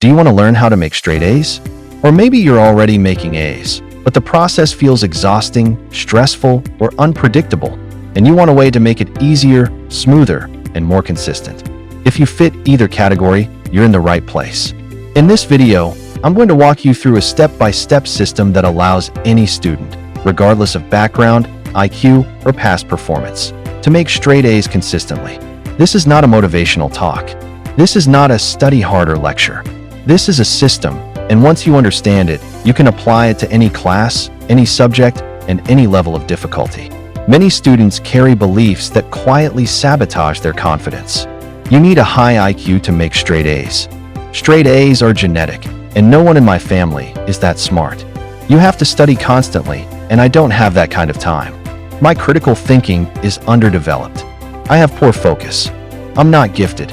Do you want to learn how to make straight A's? Or maybe you're already making A's, but the process feels exhausting, stressful, or unpredictable, and you want a way to make it easier, smoother, and more consistent. If you fit either category, you're in the right place. In this video, I'm going to walk you through a step-by-step system that allows any student, regardless of background, IQ, or past performance, to make straight A's consistently. This is not a motivational talk. This is not a study harder lecture. This is a system, and once you understand it, you can apply it to any class, any subject, and any level of difficulty. Many students carry beliefs that quietly sabotage their confidence. You need a high IQ to make straight A's. Straight A's are genetic, and no one in my family is that smart. You have to study constantly, and I don't have that kind of time. My critical thinking is underdeveloped. I have poor focus. I'm not gifted.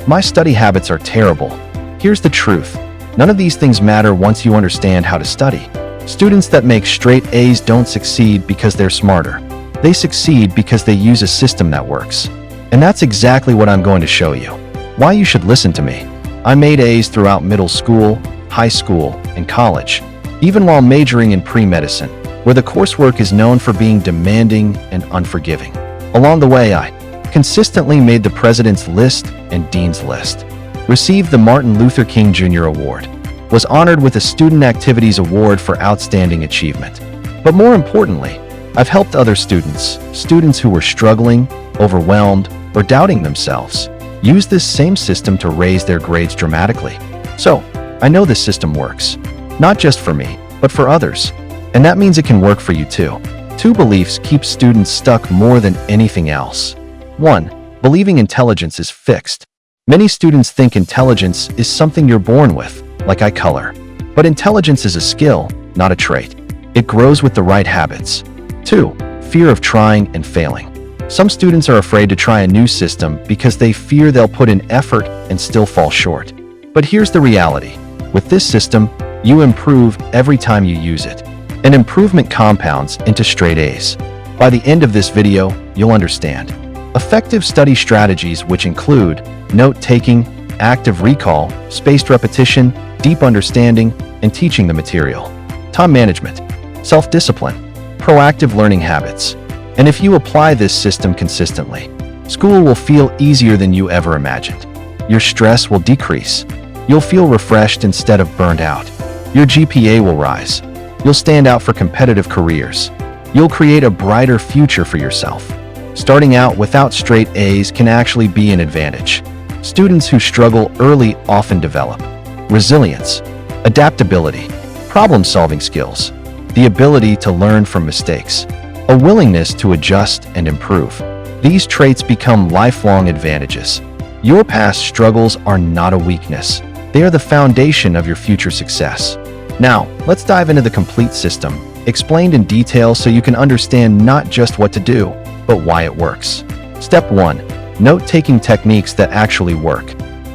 My study habits are terrible. Here's the truth. None of these things matter once you understand how to study. Students that make straight A's don't succeed because they're smarter. They succeed because they use a system that works. And that's exactly what I'm going to show you. Why you should listen to me. I made A's throughout middle school, high school, and college, even while majoring in pre-medicine, where the coursework is known for being demanding and unforgiving. Along the way, I consistently made the President's List and Dean's List, received the Martin Luther King Jr. Award, was honored with a Student Activities Award for Outstanding Achievement. But more importantly, I've helped other students who were struggling, overwhelmed, or doubting themselves, use this same system to raise their grades dramatically. So, I know this system works, not just for me, but for others. And that means it can work for you too. 2 beliefs keep students stuck more than anything else. 1. Believing intelligence is fixed. Many students think intelligence is something you're born with, like eye color. But intelligence is a skill, not a trait. It grows with the right habits. 2. Fear of trying and failing. Some students are afraid to try a new system because they fear they'll put in effort and still fall short. But here's the reality. With this system, you improve every time you use it. And improvement compounds into straight A's. By the end of this video, you'll understand. Effective study strategies which include note-taking, active recall, spaced repetition, deep understanding, and teaching the material. Time management, self-discipline, proactive learning habits. And if you apply this system consistently, school will feel easier than you ever imagined. Your stress will decrease. You'll feel refreshed instead of burned out. Your GPA will rise. You'll stand out for competitive careers. You'll create a brighter future for yourself. Starting out without straight A's can actually be an advantage. Students who struggle early often develop resilience, adaptability, problem-solving skills, the ability to learn from mistakes, a willingness to adjust and improve. These traits become lifelong advantages. Your past struggles are not a weakness. They are the foundation of your future success. Now, let's dive into the complete system, explained in detail so you can understand not just what to do, but why it works. Step 1. Note-taking techniques that actually work.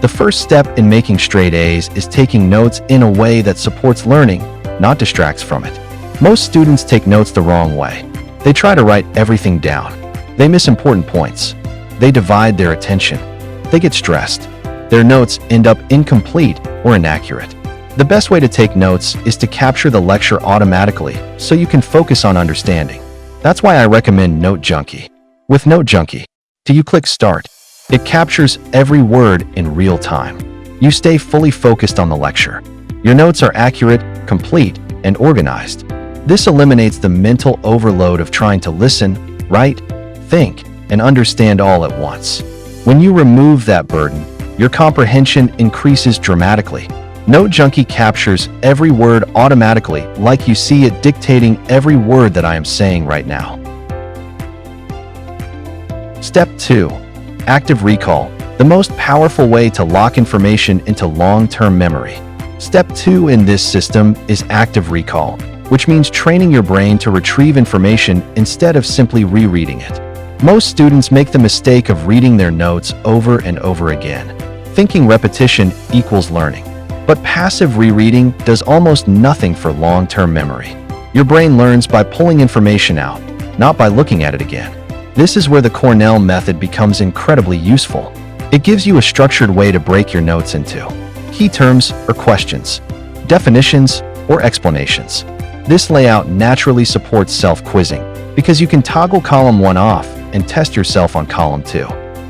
The first step in making straight A's is taking notes in a way that supports learning, not distracts from it. Most students take notes the wrong way. They try to write everything down. They miss important points. They divide their attention. They get stressed. Their notes end up incomplete or inaccurate. The best way to take notes is to capture the lecture automatically so you can focus on understanding. That's why I recommend NoteJunkie. With NoteJunkie, you click Start. It captures every word in real time. You stay fully focused on the lecture. Your notes are accurate, complete, and organized. This eliminates the mental overload of trying to listen, write, think, and understand all at once. When you remove that burden, your comprehension increases dramatically. NoteJunkie captures every word automatically, like you see it dictating every word that I am saying right now. Step 2. Active recall, the most powerful way to lock information into long-term memory. Step 2 in this system is active recall, which means training your brain to retrieve information instead of simply rereading it. Most students make the mistake of reading their notes over and over again, thinking repetition equals learning. But passive rereading does almost nothing for long-term memory. Your brain learns by pulling information out, not by looking at it again. This is where the Cornell method becomes incredibly useful. It gives you a structured way to break your notes into key terms or questions, definitions or explanations. This layout naturally supports self-quizzing because you can toggle column 1 off and test yourself on column 2.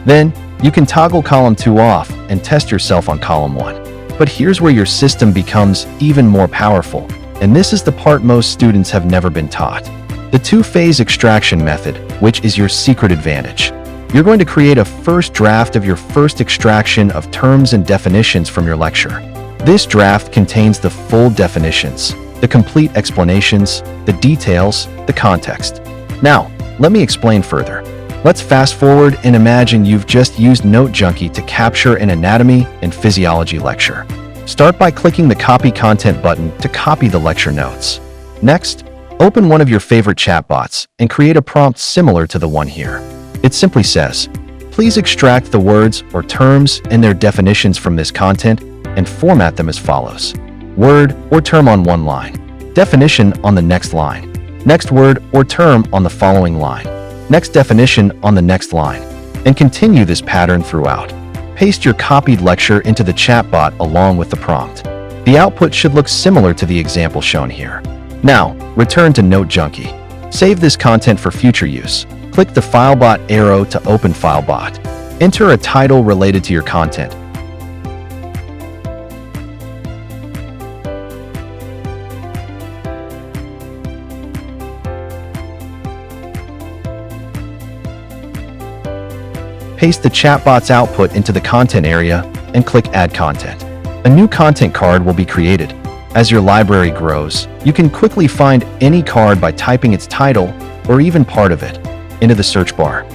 Then, you can toggle column 2 off and test yourself on column 1. But here's where your system becomes even more powerful, and this is the part most students have never been taught. The two-phase extraction method, which is your secret advantage. You're going to create a first draft of your first extraction of terms and definitions from your lecture. This draft contains the full definitions, the complete explanations, the details, the context. Now, let me explain further. Let's fast forward and imagine you've just used NoteJunkie to capture an anatomy and physiology lecture. Start by clicking the Copy Content button to copy the lecture notes. Next, open one of your favorite chatbots and create a prompt similar to the one here. It simply says, "Please extract the words or terms and their definitions from this content and format them as follows. Word or term on one line. Definition on the next line. Next word or term on the following line. Next definition on the next line." And continue this pattern throughout. Paste your copied lecture into the chatbot along with the prompt. The output should look similar to the example shown here. Now, return to NoteJunkie. Save this content for future use. Click the FileBot arrow to open FileBot. Enter a title related to your content. Paste the chatbot's output into the content area and click Add Content. A new content card will be created. As your library grows, you can quickly find any card by typing its title or even part of it into the search bar.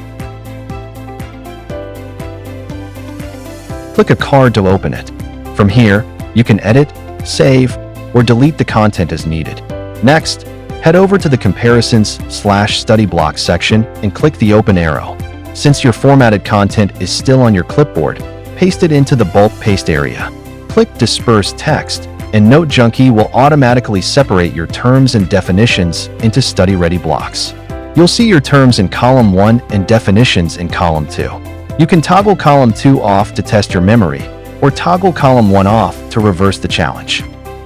Click a card to open it. From here, you can edit, save, or delete the content as needed. Next, head over to the Comparisons/Study Block section and click the Open arrow. Since your formatted content is still on your clipboard, paste it into the bulk paste area. Click Disperse Text, and NoteJunkie will automatically separate your terms and definitions into study-ready blocks. You'll see your terms in column 1 and definitions in column 2. You can toggle column 2 off to test your memory, or toggle column 1 off to reverse the challenge.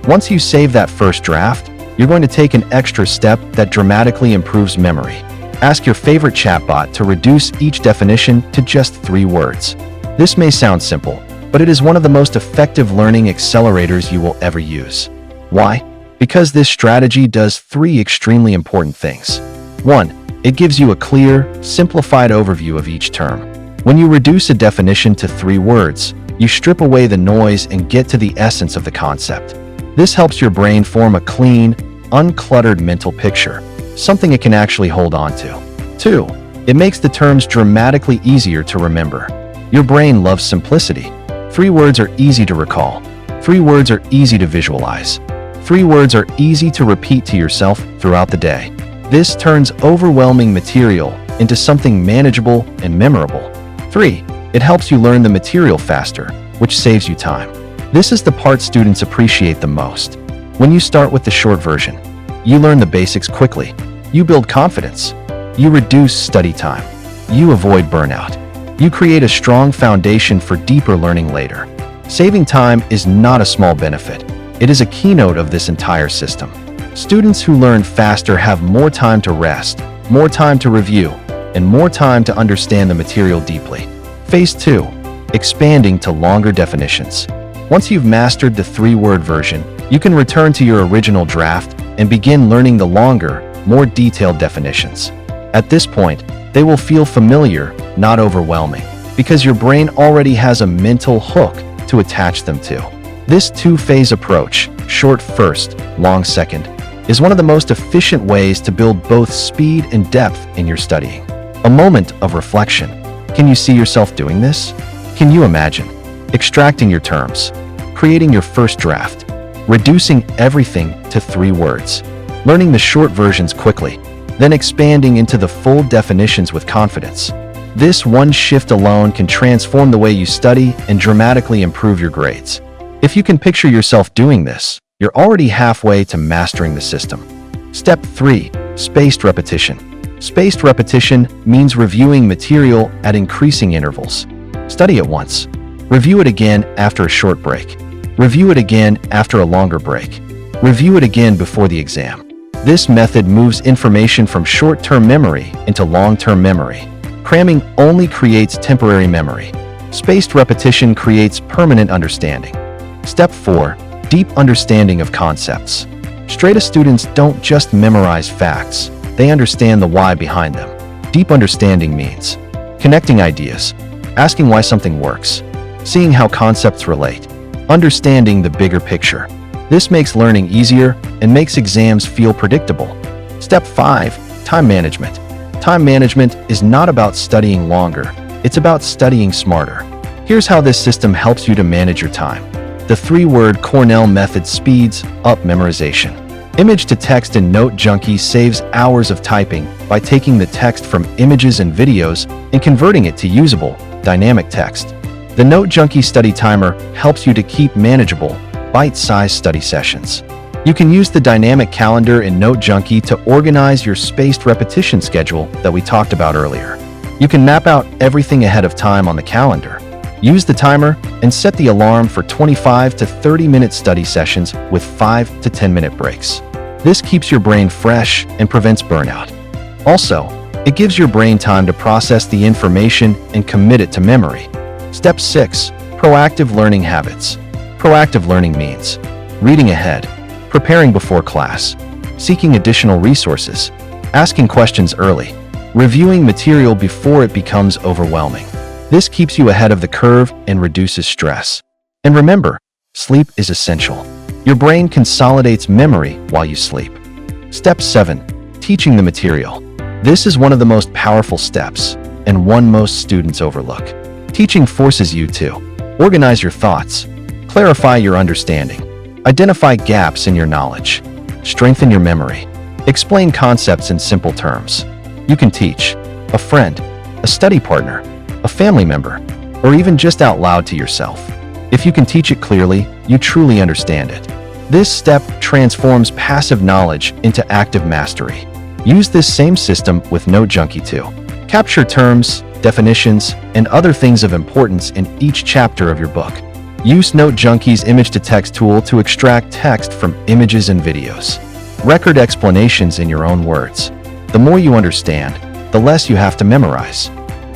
Once you save that first draft, you're going to take an extra step that dramatically improves memory. Ask your favorite chatbot to reduce each definition to just 3 words. This may sound simple, but it is one of the most effective learning accelerators you will ever use. Why? Because this strategy does 3 extremely important things. 1. It gives you a clear, simplified overview of each term. When you reduce a definition to 3 words, you strip away the noise and get to the essence of the concept. This helps your brain form a clean, uncluttered mental picture, something it can actually hold on to. 2. It makes the terms dramatically easier to remember. Your brain loves simplicity. 3 words are easy to recall. 3 words are easy to visualize. 3 words are easy to repeat to yourself throughout the day. This turns overwhelming material into something manageable and memorable. 3. It helps you learn the material faster, which saves you time. This is the part students appreciate the most. When you start with the short version, you learn the basics quickly. You build confidence. You reduce study time. You avoid burnout. You create a strong foundation for deeper learning later. Saving time is not a small benefit. It is a keynote of this entire system. Students who learn faster have more time to rest, more time to review, and more time to understand the material deeply. Phase 2. Expanding to longer definitions. Once you've mastered the 3-word version, you can return to your original draft and begin learning the longer, more detailed definitions. At this point, they will feel familiar, not overwhelming, because your brain already has a mental hook to attach them to. This 2-phase approach, short first, long second, is one of the most efficient ways to build both speed and depth in your studying. A moment of reflection. Can you see yourself doing this? Can you imagine extracting your terms, creating your first draft, reducing everything to 3 words, learning the short versions quickly, then expanding into the full definitions with confidence? This one shift alone can transform the way you study and dramatically improve your grades. If you can picture yourself doing this, you're already halfway to mastering the system. Step 3. Spaced repetition. Spaced repetition means reviewing material at increasing intervals. Study it once. Review it again after a short break. Review it again after a longer break. Review it again before the exam. This method moves information from short-term memory into long-term memory. Cramming only creates temporary memory. Spaced repetition creates permanent understanding. Step 4. Deep understanding of concepts. Straight-A students don't just memorize facts, they understand the why behind them. Deep understanding means connecting ideas, asking why something works, seeing how concepts relate, understanding the bigger picture. This makes learning easier and makes exams feel predictable. Step 5. Time management. Time management is not about studying longer, it's about studying smarter. Here's how this system helps you to manage your time. The 3-word Cornell method speeds up memorization. Image to text in NoteJunkie saves hours of typing by taking the text from images and videos and converting it to usable, dynamic text. The NoteJunkie study timer helps you to keep manageable, bite-sized study sessions. You can use the dynamic calendar in NoteJunkie to organize your spaced repetition schedule that we talked about earlier. You can map out everything ahead of time on the calendar. Use the timer and set the alarm for 25 to 30-minute study sessions with 5 to 10-minute breaks. This keeps your brain fresh and prevents burnout. Also, it gives your brain time to process the information and commit it to memory. Step 6. Proactive learning habits. Proactive learning means reading ahead, preparing before class, seeking additional resources, asking questions early, reviewing material before it becomes overwhelming. This keeps you ahead of the curve and reduces stress. And remember, sleep is essential. Your brain consolidates memory while you sleep. Step 7. Teaching the material. This is one of the most powerful steps, and one most students overlook. Teaching forces you to organize your thoughts, clarify your understanding, identify gaps in your knowledge, strengthen your memory, explain concepts in simple terms. You can teach a friend, a study partner, a family member, or even just out loud to yourself. If you can teach it clearly, you truly understand it. This step transforms passive knowledge into active mastery. Use this same system with NoteJunkie too. Capture terms, definitions, and other things of importance in each chapter of your book. Use NoteJunkie's image-to-text tool to extract text from images and videos. Record explanations in your own words. The more you understand, the less you have to memorize.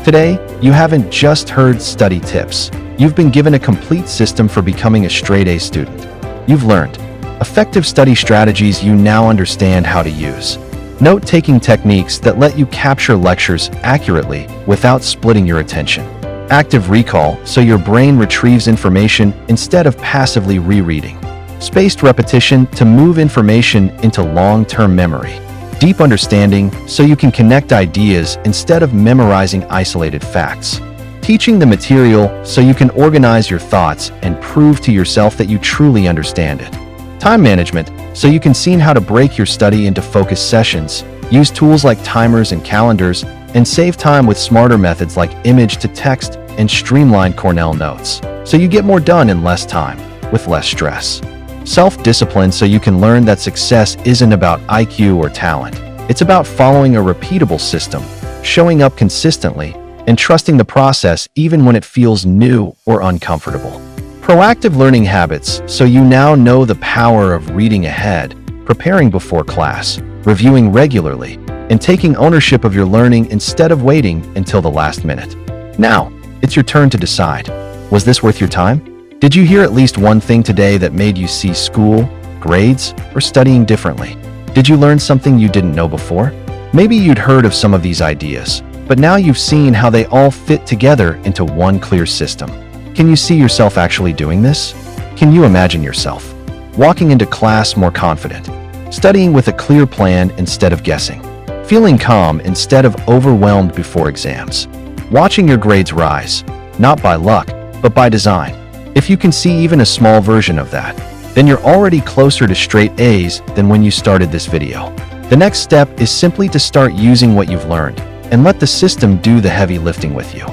Today, you haven't just heard study tips. You've been given a complete system for becoming a straight-A student. You've learned effective study strategies you now understand how to use. Note-taking techniques that let you capture lectures accurately without splitting your attention. Active recall so your brain retrieves information instead of passively rereading. Spaced repetition to move information into long-term memory. Deep understanding so you can connect ideas instead of memorizing isolated facts. Teaching the material so you can organize your thoughts and prove to yourself that you truly understand it. Time management so you can see how to break your study into focused sessions, use tools like timers and calendars, and save time with smarter methods like image to text and streamlined Cornell notes, so you get more done in less time, with less stress. Self-discipline so you can learn that success isn't about IQ or talent. It's about following a repeatable system, showing up consistently, and trusting the process even when it feels new or uncomfortable. Proactive learning habits so you now know the power of reading ahead, preparing before class, reviewing regularly, and taking ownership of your learning instead of waiting until the last minute. Now, it's your turn to decide. Was this worth your time? Did you hear at least one thing today that made you see school, grades, or studying differently? Did you learn something you didn't know before? Maybe you'd heard of some of these ideas, but now you've seen how they all fit together into one clear system. Can you see yourself actually doing this? Can you imagine yourself walking into class more confident, studying with a clear plan instead of guessing, feeling calm instead of overwhelmed before exams, watching your grades rise, not by luck, but by design? If you can see even a small version of that, then you're already closer to straight A's than when you started this video. The next step is simply to start using what you've learned and let the system do the heavy lifting with you.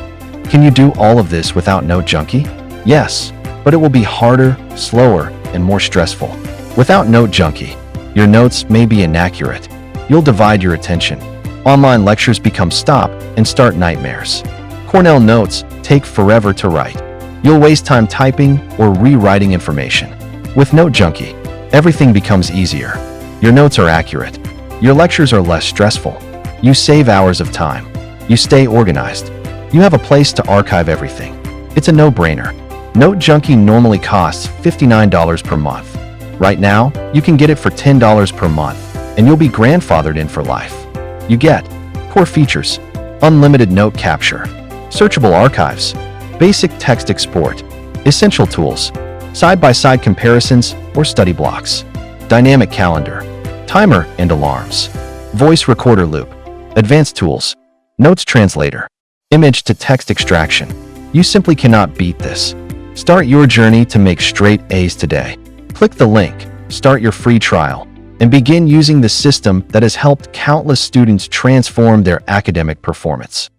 Can you do all of this without NoteJunkie? Yes, but it will be harder, slower, and more stressful. Without NoteJunkie, your notes may be inaccurate. You'll divide your attention. Online lectures become stop and start nightmares. Cornell notes take forever to write. You'll waste time typing or rewriting information. With NoteJunkie, everything becomes easier. Your notes are accurate. Your lectures are less stressful. You save hours of time. You stay organized. You have a place to archive everything. It's a no-brainer. NoteJunkie normally costs $59 per month. Right now, you can get it for $10 per month, and you'll be grandfathered in for life. You get core features, unlimited note capture, searchable archives, basic text export, essential tools, side-by-side comparisons or study blocks, dynamic calendar, timer and alarms, voice recorder loop, advanced tools, notes translator, image to text extraction. You simply cannot beat this. Start your journey to make straight A's today. Click the link, start your free trial, and begin using the system that has helped countless students transform their academic performance.